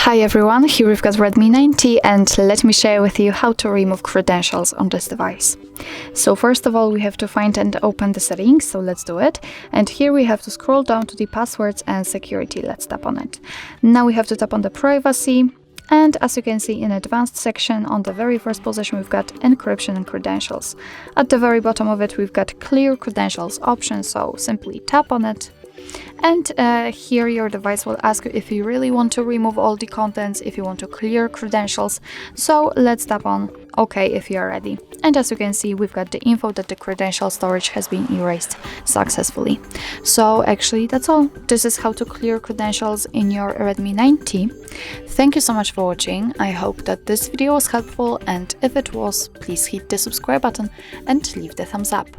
Hi everyone, here we've got Redmi 9T and let me share with you how to remove credentials on this device. So first of all we have to find and open the settings, so let's do it. And here we have to scroll down to the passwords and security, let's tap on it. Now we have to tap on the privacy. And as you can see in advanced section, on the very first position we've got encryption and credentials. At the very bottom of it we've got clear credentials option, so simply tap on it. And here your device will ask you if you really want to remove all the contents, if you want to clear credentials. So let's tap on OK if you are ready. And as you can see, we've got the info that the credential storage has been erased successfully. So actually that's all. This is how to clear credentials in your Redmi 9T. Thank you so much for watching. I hope that this video was helpful, and if it was, please hit the subscribe button and leave the thumbs up.